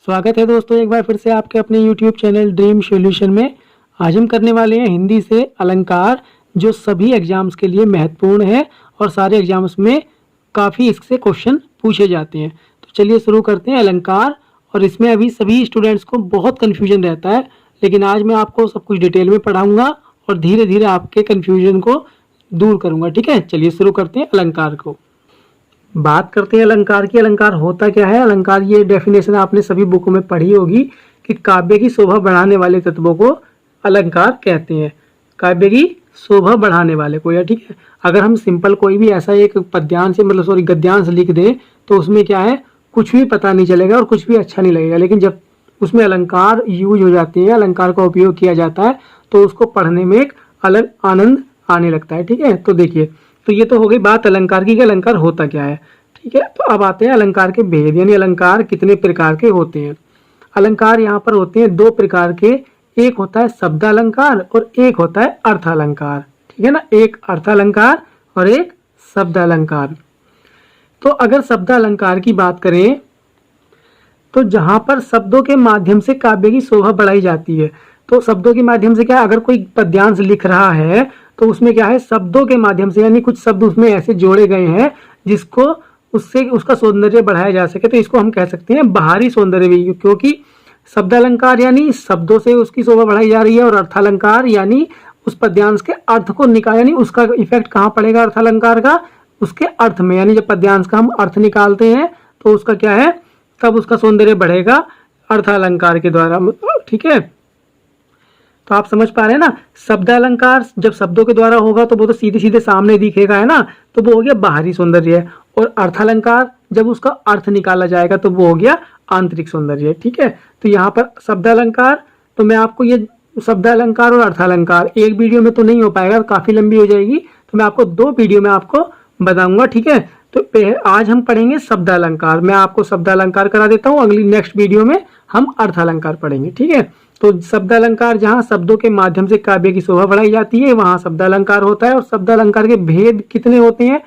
स्वागत है दोस्तों एक बार फिर से आपके अपने YouTube चैनल ड्रीम सॉल्यूशन में। आज हम करने वाले हैं हिंदी से अलंकार, जो सभी एग्जाम्स के लिए महत्वपूर्ण है और सारे एग्जाम्स में काफ़ी इससे क्वेश्चन पूछे जाते हैं। तो चलिए शुरू करते हैं अलंकार। और इसमें अभी सभी स्टूडेंट्स को बहुत कन्फ्यूजन रहता है, लेकिन आज मैं आपको सब कुछ डिटेल में पढ़ाऊँगा और धीरे धीरे आपके कन्फ्यूजन को दूर करूँगा। ठीक है, चलिए शुरू करते हैं अलंकार को। बात करते हैं अलंकार की। अलंकार होता क्या है? अलंकार, ये डेफिनेशन आपने सभी बुकों में पढ़ी होगी कि काव्य की शोभा बढ़ाने वाले तत्वों को अलंकार कहते हैं। काव्य की शोभा बढ़ाने वाले को, या ठीक है, अगर हम सिंपल कोई भी ऐसा एक पद्यांश गद्यांश लिख दें तो उसमें क्या है, कुछ भी पता नहीं चलेगा और कुछ भी अच्छा नहीं लगेगा। लेकिन जब उसमें अलंकार यूज हो जाती है, अलंकार का उपयोग किया जाता है, तो उसको पढ़ने में एक अलग आनंद आने लगता है। ठीक है, तो देखिए, तो ये तो हो गई बात अलंकार की कि अलंकार होता क्या है। ठीक है, तो अब आते हैं अलंकार के भेद, यानी अलंकार कितने प्रकार के होते हैं। अलंकार यहाँ पर होते हैं दो प्रकार के, एक होता है शब्द अलंकार और एक होता है अर्थ अलंकार। ठीक है ना, एक अर्थ अलंकार और एक शब्द अलंकार। तो अगर शब्द अलंकार की बात करें तो जहां पर शब्दों के माध्यम से काव्य की शोभा बढ़ाई जाती है, तो शब्दों के माध्यम से क्या, अगर कोई पद्यांश लिख रहा है तो उसमें क्या है, शब्दों के माध्यम से, यानी कुछ शब्द उसमें ऐसे जोड़े गए हैं जिसको उससे उसका सौंदर्य बढ़ाया जा सके, तो इसको हम कह सकते हैं बाहरी सौंदर्य भी। क्योंकि शब्द अलंकार यानी शब्दों से उसकी शोभा बढ़ाई जा रही है, और अर्थालंकार यानी उस पद्यांश के अर्थ को निकाल, यानी उसका इफेक्ट कहाँ पड़ेगा अर्थालंकार का, उसके अर्थ में। यानी जब पद्यांश का हम अर्थ निकालते हैं तो उसका क्या है, तब उसका सौंदर्य बढ़ेगा अर्थालंकार के द्वारा। ठीक है, तो आप समझ पा रहे हैं ना। शब्द अलंकार जब शब्दों के द्वारा होगा तो वो तो सीधे सीधे सामने दिखेगा, है ना, तो वो हो गया बाहरी सौंदर्य। और अर्थालंकार जब उसका अर्थ निकाला जाएगा तो वो हो गया आंतरिक सौंदर्य। ठीक है, तो यहाँ पर शब्द अलंकार, तो मैं आपको ये शब्द अलंकार और अर्थालंकार एक वीडियो में तो नहीं हो पाएगा, काफी लंबी हो जाएगी, तो मैं आपको दो वीडियो में आपको बताऊंगा। ठीक है, तो आज हम पढ़ेंगे शब्द अलंकार। मैं आपको शब्द अलंकार करा देता हूँ, अगली नेक्स्ट वीडियो में हम अर्थालंकार पढ़ेंगे। ठीक है, तो शब्द अलंकार जहाँ शब्दों के माध्यम से काव्य की शोभा बढ़ाई जाती है वहां शब्द अलंकार होता है। और शब्द अलंकार के भेद कितने होते हैं,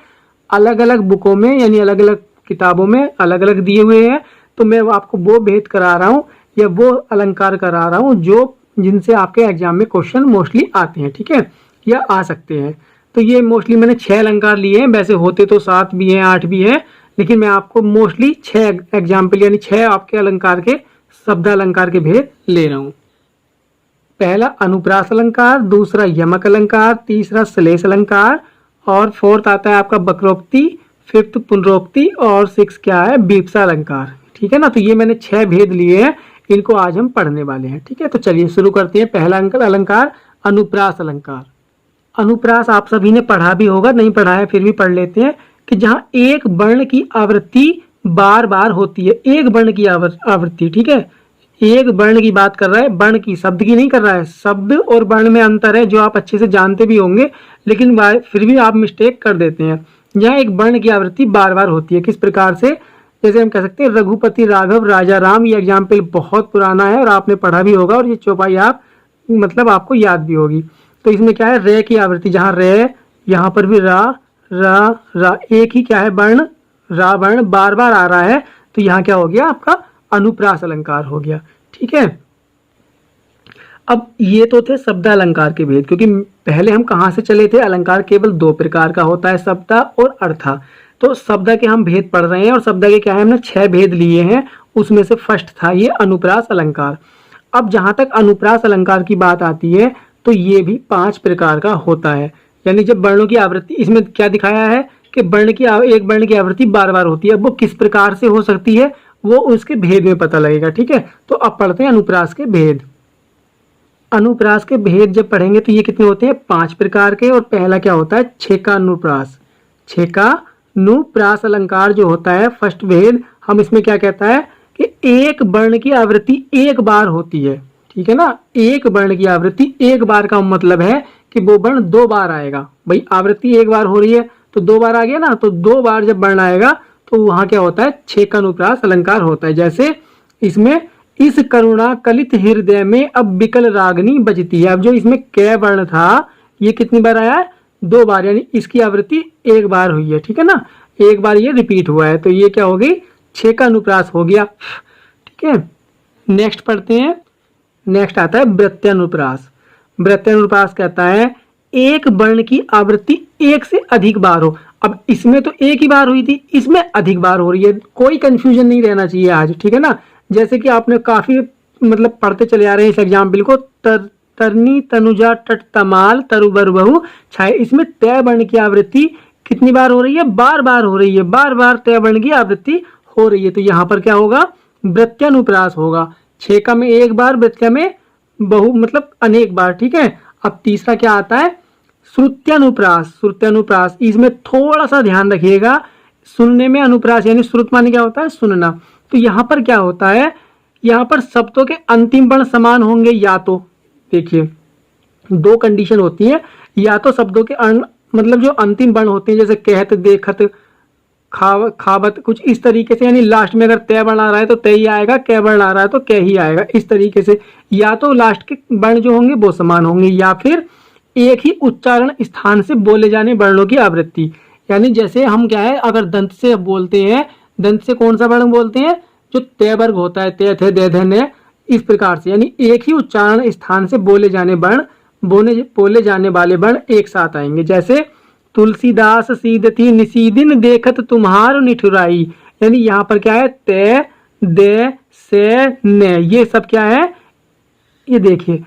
अलग अलग बुकों में, यानी अलग अलग किताबों में अलग अलग दिए हुए हैं। तो मैं आपको वो भेद करा रहा हूँ या वो अलंकार करा रहा हूँ जो जिनसे आपके एग्जाम में क्वेश्चन मोस्टली आते हैं। ठीक है, या आ सकते हैं। तो ये मोस्टली मैंने 6 अलंकार लिए हैं, वैसे होते तो 7 भी हैं, 8 भी हैं, लेकिन मैं आपको मोस्टली 6 एग्जाम्पल यानी 6 आपके अलंकार के शब्द अलंकार के भेद ले रहा हूँ। पहला अनुप्रास अलंकार, दूसरा यमक अलंकार, तीसरा श्लेष अलंकार, और फोर्थ आता है आपका वक्रोक्ति, फिफ्थ पुनरोक्ति, और 6 क्या है, विप्सा अलंकार। ठीक है ना, तो ये मैंने 6 भेद लिए हैं, इनको आज हम पढ़ने वाले हैं। ठीक है, तो चलिए शुरू करते हैं। पहला अलंकार अनुप्रास अलंकार। अनुप्रास आप सभी ने पढ़ा भी होगा, नहीं पढ़ा है फिर भी पढ़ लेते हैं, कि जहाँ एक वर्ण की आवृत्ति बार बार होती है, एक वर्ण की आवृत्ति। ठीक है, एक वर्ण की बात कर रहा है, वर्ण की, शब्द की नहीं कर रहा है। शब्द और वर्ण में अंतर है जो आप अच्छे से जानते भी होंगे, लेकिन फिर भी आप मिस्टेक कर देते हैं। यहाँ एक वर्ण की आवृत्ति बार बार होती है, किस प्रकार से, जैसे हम कह सकते हैं रघुपति राघव राजा राम। ये एग्जाम्पल बहुत पुराना है और आपने पढ़ा भी होगा, और ये चौपाई आप मतलब आपको याद भी होगी। तो इसमें क्या है, रे की आवृत्ति, जहाँ रे, यहाँ पर भी रा रा रा, एक ही क्या है वर्ण, रा वर्ण बार बार आ रहा है, तो यहाँ क्या हो गया आपका अनुप्रास अलंकार हो गया। ठीक है, अब ये तो थे शब्द अलंकार के भेद, क्योंकि पहले हम कहाँ से चले थे, अलंकार केवल 2 प्रकार का होता है, शब्द और अर्थ। तो शब्द के हम भेद पढ़ रहे हैं, और शब्द के क्या है, हमने 6 भेद लिए हैं, उसमें से फर्स्ट था ये अनुप्रास अलंकार। अब जहां तक अनुप्रास अलंकार की बात आती है तो ये भी 5 प्रकार का होता है। यानी जब वर्णों की आवृत्ति, इसमें क्या दिखाया है कि वर्ण की एक वर्ण की आवृत्ति बार बार होती है, वो किस प्रकार से हो सकती है वो उसके भेद में पता लगेगा। ठीक है, तो अब पढ़ते हैं अनुप्रास के भेद। अनुप्रास के भेद जब पढ़ेंगे तो ये कितने होते हैं, 5 प्रकार के। और पहला क्या होता है, छेकानुप्रास। छेकानुप्रास अलंकार जो होता है फर्स्ट भेद, हम इसमें क्या कहता है कि एक वर्ण की आवृत्ति एक बार होती है। ठीक है ना, एक वर्ण की आवृत्ति एक बार का मतलब है कि वो वर्ण 2 बार आएगा। भाई आवृत्ति एक बार हो रही है तो 2 बार आ गया ना, तो 2 बार जब वर्ण आएगा तो वहां क्या होता है, छेकानुप्रास अलंकार होता है। जैसे इसमें इस करुणा कलित हृदय में अब बिकल रागनी बजती है। अब जो इसमें कै वर्ण था ये कितनी बार आया है, 2 बार, यानी इसकी आवृत्ति एक बार हुई है। ठीक है ना, एक बार ये रिपीट हुआ है, तो ये क्या हो गई, छेकानुप्रास हो गया। ठीक है, नेक्स्ट पढ़ते हैं। नेक्स्ट आता है वृत्यानुप्रास। वृत्यानुप्रास कहता है एक वर्ण की आवृत्ति एक से अधिक बार हो। अब इसमें तो एक ही बार हुई थी, इसमें अधिक बार हो रही है। कोई कंफ्यूजन नहीं रहना चाहिए आज, ठीक है ना। जैसे कि आपने काफी मतलब पढ़ते चले आ रहे हैं इस एग्जाम्पल को, तरनी तनुजा टट तमाल तरुबर बहु छाए। इसमें तय वर्ण की आवृत्ति कितनी बार हो रही है? बार बार हो रही है, बार बार तय वर्ण की आवृत्ति हो रही है। तो यहाँ पर क्या होगा? वृत्यानुप्रास होगा। छेका में एक बार, वृत्या में बहु मतलब अनेक बार, ठीक है। अब तीसरा क्या आता है? श्रुत्यानुप्रास। श्रुत्यानुप्रास इसमें थोड़ा सा ध्यान रखिएगा, सुनने में अनुप्रास यानी श्रुत माने क्या होता है? सुनना। तो यहाँ पर क्या होता है? यहाँ पर शब्दों के अंतिम वर्ण समान होंगे, या तो देखिए दो कंडीशन होती है, या तो शब्दों के मतलब जो अंतिम वर्ण होते हैं जैसे कहत, देखत, खावत, कुछ इस तरीके से, यानी लास्ट में अगर तय वर्ण आ रहा है तो तय ही आएगा, कै वर्ण आ रहा है तो कै ही आएगा, इस तरीके से। या तो लास्ट के वर्ण जो होंगे वो समान होंगे, या फिर एक ही उच्चारण स्थान से बोले जाने वर्णों की आवृत्ति। यानी जैसे हम क्या है, अगर दंत से बोलते हैं, दंत से कौन सा वर्ण बोलते हैं? जो तय वर्ग होता है, तय थे दे धे ने, इस प्रकार से। यानी एक ही उच्चारण स्थान से बोले जाने वर्ण, बोले जाने वाले वर्ण एक साथ आएंगे। जैसे तुलसीदास सीदती निसीदिन देखत तुम्हार निठुराई। यानी यहाँ पर क्या है? तय, दे, से, ने, ये सब क्या है? ये देखिए,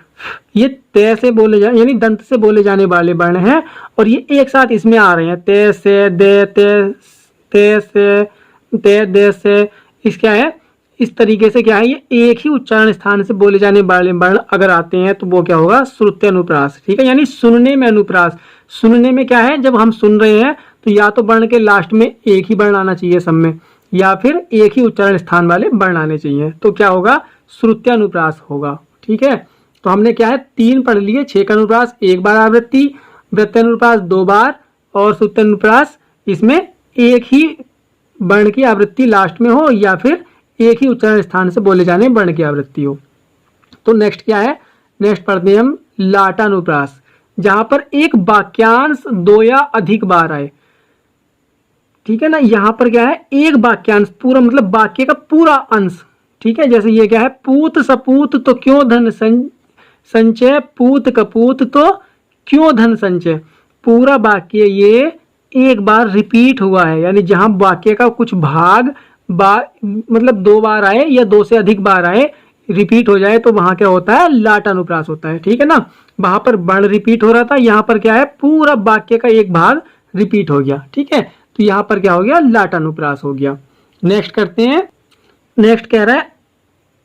ये तय से बोले जाने यानी दंत से बोले जाने वाले वर्ण हैं, और ये एक साथ इसमें आ रहे हैं। तय से, दे, ते से, ते, दे से, इस क्या है? इस तरीके से क्या है? ये एक ही उच्चारण स्थान से बोले जाने वाले वर्ण अगर आते हैं तो वो क्या होगा? श्रुत्यानुप्रास, ठीक है। यानी सुनने में अनुप्रास। सुनने में क्या है? जब हम सुन रहे हैं तो या तो वर्ण के लास्ट में एक ही वर्ण आना चाहिए सब में, या फिर एक ही उच्चारण स्थान वाले वर्ण आने चाहिए, तो क्या होगा? श्रुत्यानुप्रास होगा, ठीक है। तो हमने क्या है? 3 पढ़ लिए। छेकानुप्रास एक बार आवृत्ति, वृत्यानुप्रास 2 बार, और श्रुत्यानुप्रास इसमें एक ही वर्ण की आवृत्ति लास्ट में हो, या फिर एक ही उच्चारण स्थान से बोले जाने वर्ण की आवृत्ति हो। तो नेक्स्ट क्या है? नेक्स्ट पढ़ते हैं हम लाटानुप्रास, जहां पर एक वाक्यांश 2 या अधिक बार आए, ठीक है ना। यहां पर क्या है? एक वाक्यांश पूरा मतलब वाक्य का पूरा अंश, ठीक है। जैसे ये क्या है? पूत सपूत तो क्यों धन संचय, पूत कपूत तो क्यों धन संचय। पूरा वाक्य ये एक बार रिपीट हुआ है, यानी जहां वाक्य का कुछ भाग मतलब 2 बार आए या 2 से अधिक बार आए, रिपीट हो जाए, तो वहां क्या होता है? लाटानुप्रास होता है, ठीक है ना। वहां पर वर्ण रिपीट हो रहा था, यहाँ पर क्या है? पूरा वाक्य का एक भाग रिपीट हो गया, ठीक है। तो यहाँ पर क्या हो गया? लाटानुप्रास हो गया। नेक्स्ट करते हैं। नेक्स्ट कह रहा है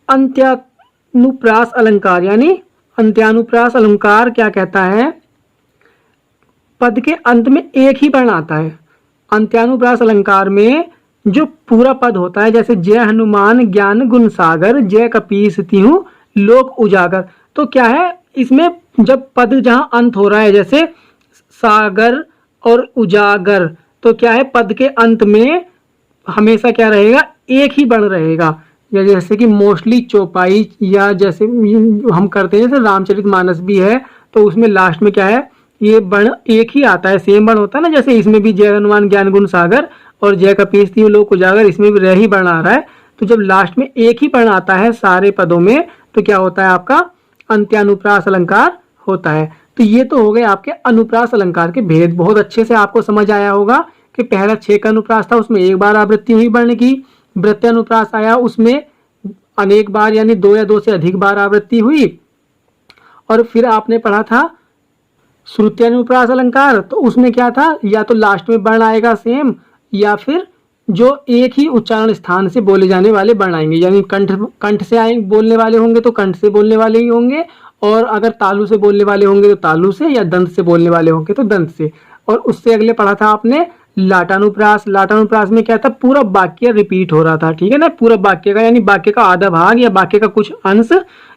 अंत्यानुप्रास अलंकार, यानी अंत्यानुप्रास अलंकार क्या कहता है? पद के अंत में एक ही वर्ण आता है। अंत्यानुप्रास अलंकार में जो पूरा पद होता है, जैसे जय हनुमान ज्ञान गुण सागर, जय कपीस तिहु लोक उजागर, तो क्या है? इसमें जब पद जहां अंत हो रहा है, जैसे सागर और उजागर, तो क्या है? पद के अंत में हमेशा क्या रहेगा? एक ही वर्ण रहेगा। या जैसे कि मोस्टली चौपाई, या जैसे हम करते हैं जैसे रामचरितमानस भी है, तो उसमें लास्ट में क्या है? ये वर्ण एक ही आता है, सेम वर्ण होता है ना। जैसे इसमें भी जय हनुमान ज्ञान गुण सागर और जय कपीस तिहु लोक उजागर, इसमें भी रह ही वर्ण आ रहा है। तो जब लास्ट में एक ही वर्ण आता है सारे पदों में, तो क्या होता है? आपका अंत्यानुप्रास अलंकार होता है। तो ये तो हो गए आपके अनुप्रास अलंकार के भेद। बहुत अच्छे से आपको समझ आया होगा कि पहला छेकानुप्रास था, उसमें एक बार आवृत्ति हुई वर्ण की। वृत्यानुप्रास आया, उसमें अनेक बार यानी 2 या 2 से अधिक बार आवृत्ति हुई। और फिर आपने पढ़ा था श्रुत्यानुप्रास अलंकार, तो उसमें क्या था? या तो लास्ट में वर्ण आएगा सेम, या फिर जो एक ही उच्चारण स्थान से बोले जाने वाले वर्ण आएंगे, यानी कंठ से आए बोलने वाले होंगे तो कंठ से बोलने वाले ही होंगे, और अगर तालु से बोलने वाले होंगे तो तालु से, या दंत से बोलने वाले होंगे तो दंत से। और उससे अगले पढ़ा था आपने लाटानुप्रास। लाटानुप्रास में क्या था? पूरा वाक्य रिपीट हो रहा था, ठीक है ना। पूरा वाक्य का यानी वाक्य का आधा भाग या वाक्य का कुछ अंश,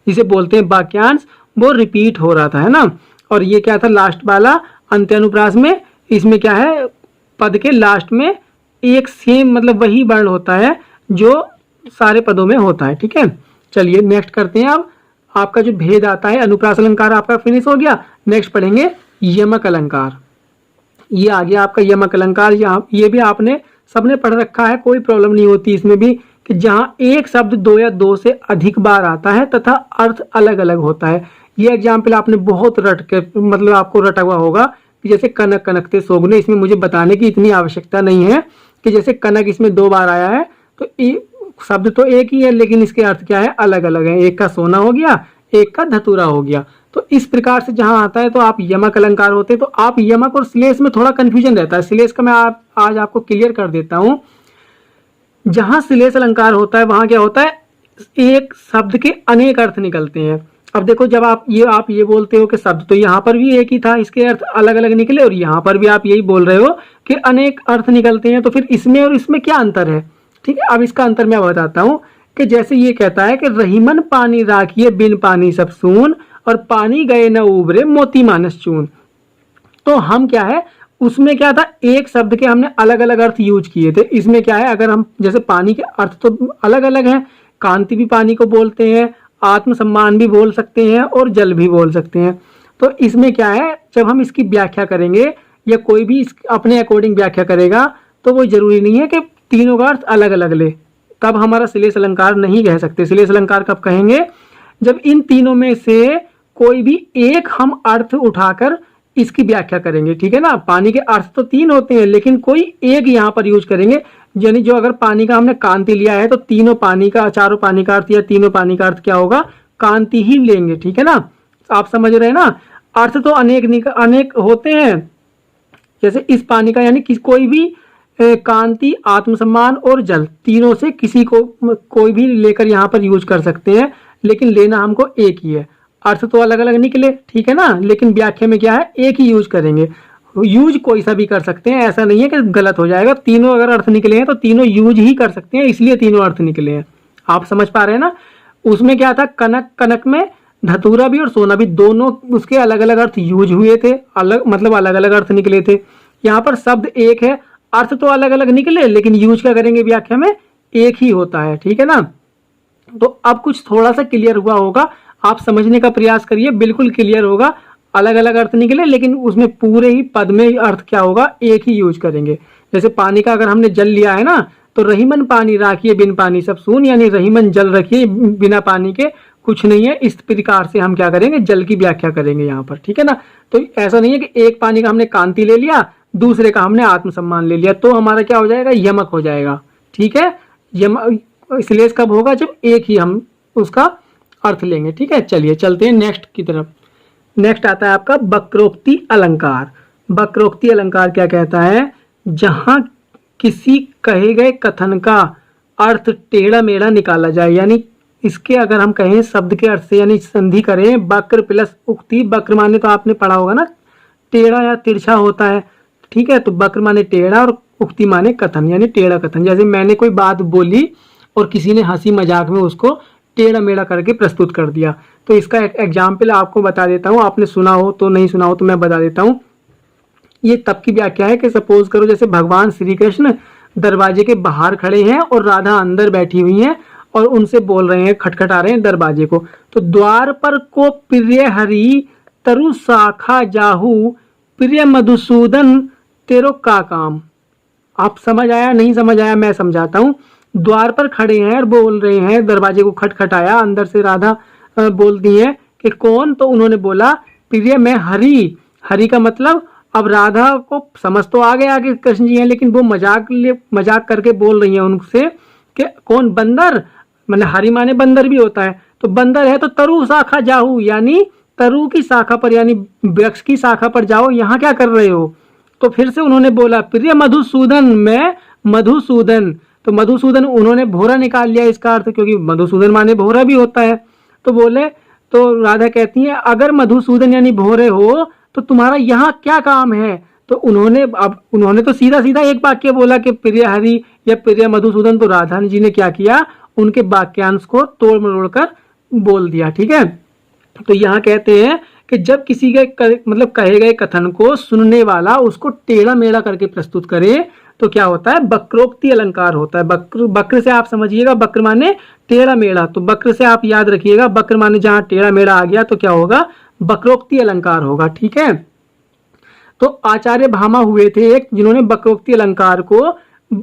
जिसे बोलते हैं वाक्यांश, वो रिपीट हो रहा था, है ना। और ये क्या था? लास्ट वाला अंत्यानुप्रास में, इसमें क्या है? पद के लास्ट में एक सेम मतलब वही वर्ण होता है जो सारे पदों में होता है, ठीक है। चलिए नेक्स्ट करते हैं। अब आपका जो भेद आता है, अनुप्रास अलंकार आपका फिनिश हो गया। नेक्स्ट पढ़ेंगे यमक अलंकार। ये आ गया आपका यमक अलंकार। ये भी आपने सबने पढ़ रखा है, कोई प्रॉब्लम नहीं होती इसमें भी, कि जहां एक शब्द दो या दो से अधिक बार आता है तथा अर्थ अलग अलग होता है। ये एग्जाम्पल आपने बहुत रट के मतलब आपको रटा हुआ होगा कि जैसे कनक कनकते सोगने, इसमें मुझे बताने की इतनी आवश्यकता नहीं है कि जैसे कनक इसमें दो बार आया है तो शब्द तो एक ही है लेकिन इसके अर्थ क्या है, अलग अलग है। एक का सोना हो गया, एक का धतूरा हो गया। तो इस प्रकार से जहां आता है तो आप यमक अलंकार होते हैं। तो आप यमक और श्लेष में थोड़ा कंफ्यूजन रहता है, श्लेष का मैं आज आपको क्लियर कर देता हूं। जहां श्लेष अलंकार होता है वहां क्या होता है, एक शब्द के अनेक अर्थ निकलते हैं। अब देखो जब आप ये बोलते हो कि शब्द तो यहाँ पर भी एक ही था, इसके अर्थ अलग अलग निकले, और यहाँ पर भी आप यही बोल रहे हो कि अनेक अर्थ निकलते हैं, तो फिर इसमें और इसमें क्या अंतर है? ठीक है, अब इसका अंतर मैं बताता हूं कि जैसे ये कहता है कि रहीमन पानी राखिए बिन पानी सब सून, और पानी गए न उबरे मोती मानस चून। तो हम क्या है, उसमें क्या था, एक शब्द के हमने अलग अलग अर्थ यूज किए थे। इसमें क्या है, अगर हम जैसे पानी के अर्थ तो अलग अलग हैं, कांति भी पानी को बोलते हैं, आत्मसम्मान भी बोल सकते हैं और जल भी बोल सकते हैं। तो इसमें क्या है, जब हम इसकी व्याख्या करेंगे या कोई भी अपने अकॉर्डिंग व्याख्या करेगा तो वो जरूरी नहीं है कि तीनों का अर्थ अलग अलग ले, तब हमारा श्लेष अलंकार नहीं कह सकते। श्लेष अलंकार कब कहेंगे, जब इन तीनों में से कोई भी एक हम अर्थ उठाकर इसकी व्याख्या करेंगे। ठीक है ना, पानी के अर्थ तो तीन होते हैं लेकिन कोई एक यहाँ पर यूज करेंगे। यानी जो अगर पानी का हमने कांति लिया है तो तीनों पानी का, चारों पानी का अर्थ या तीनों पानी का अर्थ क्या होगा, कांति ही लेंगे। ठीक है ना, आप समझ रहे हैं ना। अर्थ तो अनेक होते हैं, जैसे इस पानी का यानी कोई भी कांति, आत्मसम्मान और जल, तीनों से किसी को कोई भी लेकर यहाँ पर यूज कर सकते हैं, लेकिन लेना हमको एक ही है। अर्थ तो अलग अलग निकले, ठीक है ना, लेकिन व्याख्या में क्या है, एक ही यूज करेंगे। यूज कोई सा भी कर सकते हैं, ऐसा नहीं है कि गलत हो जाएगा। तीनों अगर अर्थ निकले हैं तो तीनों यूज ही कर सकते हैं, इसलिए तीनों अर्थ निकले हैं। आप समझ पा रहे हैं ना। उसमें क्या था, कनक, कनक में धतूरा भी और सोना भी, दोनों उसके अलग अलग अर्थ यूज हुए थे, अलग मतलब अलग अलग अर्थ निकले थे। यहाँ पर शब्द एक है, अर्थ तो अलग अलग निकले लेकिन यूज क्या करेंगे, व्याख्या में एक ही होता है। ठीक है ना, तो अब कुछ थोड़ा सा क्लियर हुआ होगा, आप समझने का प्रयास करिए, बिल्कुल क्लियर होगा। अलग अलग अर्थ निकले लेकिन उसमें पूरे ही पद में अर्थ क्या होगा, एक ही यूज करेंगे। जैसे पानी का अगर हमने जल लिया है ना, तो रहीमन पानी राखिए बिन पानी सब सून, यानी रहीमन जल रखिए, बिना पानी के कुछ नहीं है। इस प्रकार से हम क्या करेंगे, जल की व्याख्या करेंगे यहाँ पर। ठीक है ना, तो ऐसा नहीं है कि एक पानी का हमने कांति ले लिया, दूसरे का हमने आत्मसम्मान ले लिया, तो हमारा क्या हो जाएगा, यमक हो जाएगा। ठीक है, श्लेष कब होगा, जब एक ही हम उसका अर्थ लेंगे। ठीक है, चलिए चलते हैं नेक्स्ट की तरफ। नेक्स्ट आता है आपका वक्रोक्ति अलंकार। वक्रोक्ति अलंकार क्या कहता है, जहां किसी कहे गए कथन का अर्थ टेढ़ा मेढ़ा निकाला जाए, यानी इसके अगर हम कहें शब्द के अर्थ से, यानी संधि करें, वक्र प्लस उक्ति। वक्र माने तो आपने पढ़ा होगा ना, टेढ़ा या तिरछा होता है। ठीक है, तो वक्र माने टेढ़ा और उक्ति माने कथन, यानी टेढ़ा कथन। जैसे मैंने कोई बात बोली और किसी ने हंसी मजाक में उसको टेढ़ा मेढ़ा करके प्रस्तुत कर दिया, तो इसका एक एग्जाम्पल आपको बता देता हूँ। आपने सुना हो तो, नहीं सुना हो तो मैं बता देता हूँ। ये तब की व्याख्या है कि सपोज करो जैसे भगवान श्री कृष्ण दरवाजे के बाहर खड़े हैं और राधा अंदर बैठी हुई हैं और उनसे बोल रहे हैं, खटखटा रहे हैं दरवाजे को। तो द्वार पर को प्रिय हरि तरु शाखा जाहू, प्रिय मधुसूदन तेरो का काम। आप समझ आया, नहीं समझ आया, मैं समझाता हूँ। द्वार पर खड़े हैं और बोल रहे हैं, दरवाजे को खटखटाया, अंदर से राधा बोलती है कि कौन, तो उन्होंने बोला प्रिय मैं हरि। हरि का मतलब, अब राधा को समझ तो आ गया कि कृष्ण जी हैं, लेकिन वो मजाक करके बोल रही है उनसे कि कौन, बंदर, मैंने हरि माने बंदर भी होता है, तो बंदर है तो तरु शाखा जाहू, यानी तरु की शाखा पर, यानी वृक्ष की शाखा पर जाओ, यहाँ क्या कर रहे हो। तो फिर से उन्होंने बोला प्रिय मधुसूदन, मैं मधुसूदन। तो मधुसूदन उन्होंने भोरा निकाल लिया इसका अर्थ, क्योंकि मधुसूदन माने भोरा भी होता है। तो बोले, तो राधा कहती है अगर मधुसूदन यानी भोरे हो तो तुम्हारा यहाँ क्या काम है। तो उन्होंने तो सीधा सीधा एक वाक्य बोला कि प्रिय हरि या प्रिय मधुसूदन। तो राधा जी ने क्या किया, उनके वाक्यांश को तोड़ मरोड़ कर बोल दिया। ठीक है, तो यहाँ कहते हैं कि जब किसी के मतलब कहे गए कथन को सुनने वाला उसको टेढ़ा मेढ़ा करके प्रस्तुत करे तो क्या होता है, वक्रोक्ति अलंकार होता है। वक्र से आप समझिएगा, वक्र माने टेढ़ा मेढ़ा, तो वक्र से आप याद रखिएगा, वक्र माने जहां टेढ़ा मेढ़ा आ गया तो क्या होगा, वक्रोक्ति अलंकार होगा। ठीक है, तो आचार्य भामा हुए थे एक, जिन्होंने वक्रोक्ति अलंकार को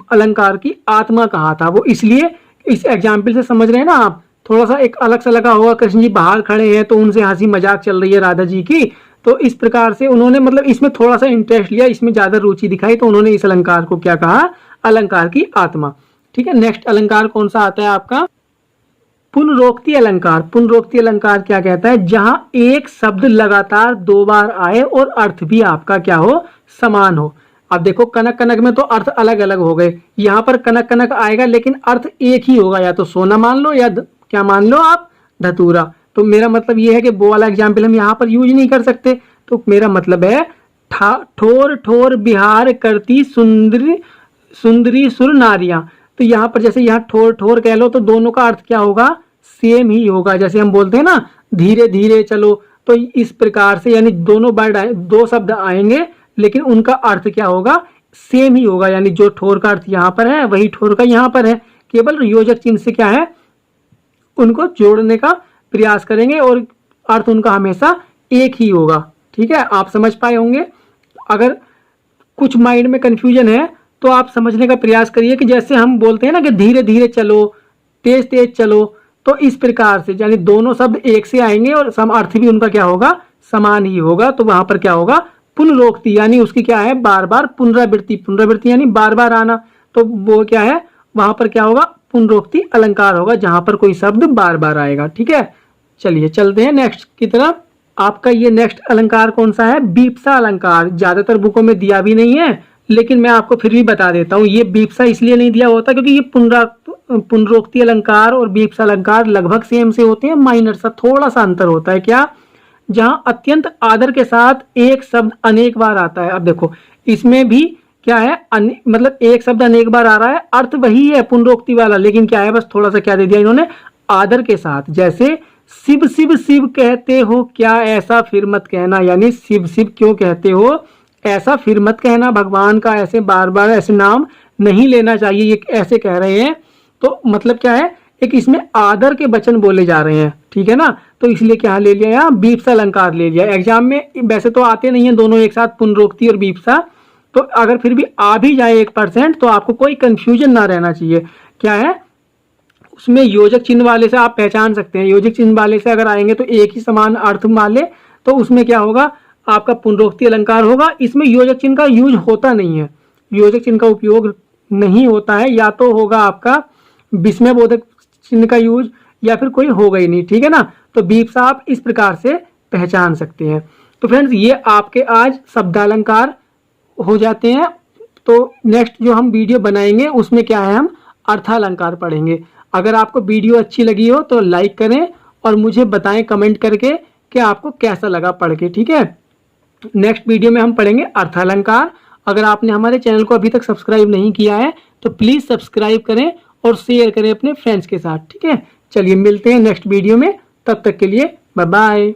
अलंकार की आत्मा कहा था। वो इसलिए इस एग्जाम्पल से समझ रहे हैं ना आप, थोड़ा सा एक अलग सा लगा होगा, कृष्ण जी बाहर खड़े हैं तो उनसे हंसी मजाक चल रही है राधा जी की, तो इस प्रकार से उन्होंने मतलब इसमें थोड़ा सा इंटरेस्ट लिया, इसमें ज्यादा रुचि दिखाई, तो उन्होंने इस अलंकार को क्या कहा, अलंकार की आत्मा। ठीक है, नेक्स्ट अलंकार कौन सा आता है आपका, पुनरोक्ति अलंकार। पुनरोक्ति अलंकार क्या कहता है, जहां एक शब्द लगातार 2 बार आए और अर्थ भी आपका क्या हो, समान हो। अब देखो कनक कनक में तो अर्थ अलग अलग हो गए, यहाँ पर कनक कनक आएगा लेकिन अर्थ एक ही होगा, या तो सोना मान लो या क्या मान लो आप, धतूरा। तो मेरा मतलब ये है कि वो वाला एग्जाम्पल हम यहाँ पर यूज नहीं कर सकते। तो मेरा मतलब है ठोर ठोर बिहार करती सुंदरी सुंदरी सुर नारियां। तो यहाँ पर जैसे यहाँ ठोर ठोर कह लो तो दोनों का अर्थ क्या होगा, सेम ही होगा। जैसे हम बोलते हैं ना धीरे धीरे चलो, तो इस प्रकार से यानी दोनों वर्ड दो शब्द आएंगे लेकिन उनका अर्थ क्या होगा, सेम ही होगा। यानी जो ठोर का अर्थ यहाँ पर है वही ठोर का यहाँ पर है, केवल योजक चिन्ह से क्या है, उनको जोड़ने का प्रयास करेंगे और अर्थ उनका हमेशा एक ही होगा। ठीक है, आप समझ पाए होंगे। अगर कुछ माइंड में कंफ्यूजन है तो आप समझने का प्रयास करिए कि जैसे हम बोलते हैं ना कि धीरे धीरे चलो, तेज तेज चलो, तो इस प्रकार से यानी दोनों शब्द एक से आएंगे और सम अर्थ भी उनका क्या होगा, समान ही होगा। तो वहां पर क्या होगा, पुनरोक्ति, यानी उसकी क्या है, बार बार पुनरावृत्ति। पुनरावृत्ति यानी बार बार आना, तो वो क्या है, वहां पर क्या होगा, पुनरोक्ति अलंकार होगा, जहां पर कोई शब्द बार बार आएगा। ठीक है, चलिए चलते हैं नेक्स्ट की तरफ। आपका ये नेक्स्ट अलंकार कौन सा है, बीप्सा अलंकार। ज्यादातर बुकों में दिया भी नहीं है लेकिन मैं आपको फिर भी बता देता हूँ। ये बीप्सा इसलिए नहीं दिया होता क्योंकि ये पुनरोक्ति अलंकार और बीप्सा अलंकार लगभग सेम से होते हैं, माइनर सा थोड़ा सा अंतर होता है। क्या, जहां अत्यंत आदर के साथ एक शब्द अनेक बार आता है। अब देखो इसमें भी क्या है, मतलब एक शब्द अनेक बार आ रहा है, अर्थ वही है पुनरोक्ति वाला, लेकिन क्या है, बस थोड़ा सा क्या दे दिया इन्होंने, आदर के साथ। जैसे शिव शिव शिव कहते हो क्या, ऐसा फिर मत कहना, यानी शिव शिव क्यों कहते हो, ऐसा फिर मत कहना। भगवान का ऐसे बार बार ऐसे नाम नहीं लेना चाहिए, ये ऐसे कह रहे हैं। तो मतलब क्या है, एक इसमें आदर के वचन बोले जा रहे हैं। ठीक है ना, तो इसलिए क्या ले लिया, यहाँ बीप्सा अलंकार ले लिया। एग्जाम में वैसे तो आते नहीं है दोनों एक साथ, पुनरोक्ति और बीप्सा, तो अगर फिर भी आ भी जाए 1% तो आपको कोई कंफ्यूजन ना रहना चाहिए। क्या है, उसमें योजक चिन्ह वाले से आप पहचान सकते हैं, योजक चिन्ह वाले से अगर आएंगे तो एक ही समान अर्थ वाले, तो उसमें क्या होगा, आपका पुनरोक्ति अलंकार होगा। इसमें योजक चिन्ह का यूज होता नहीं है, योजक चिन्ह का उपयोग नहीं होता है, या तो होगा आपका विस्मय बोधक चिन्ह का यूज या फिर कोई होगा ही नहीं। ठीक है ना, तो बीप्सा आप इस प्रकार से पहचान सकते हैं। तो फ्रेंड्स ये आपके आज शब्दालंकार हो जाते हैं। तो नेक्स्ट जो हम वीडियो बनाएंगे उसमें क्या है, हम अर्थालंकार पढ़ेंगे। अगर आपको वीडियो अच्छी लगी हो तो लाइक करें और मुझे बताएं कमेंट करके कि आपको कैसा लगा पढ़ के। ठीक है, नेक्स्ट वीडियो में हम पढ़ेंगे अर्थालंकार। अगर आपने हमारे चैनल को अभी तक सब्सक्राइब नहीं किया है तो प्लीज सब्सक्राइब करें और शेयर करें अपने फ्रेंड्स के साथ। ठीक है, चलिए मिलते हैं नेक्स्ट वीडियो में, तब तक के लिए बाय बाय।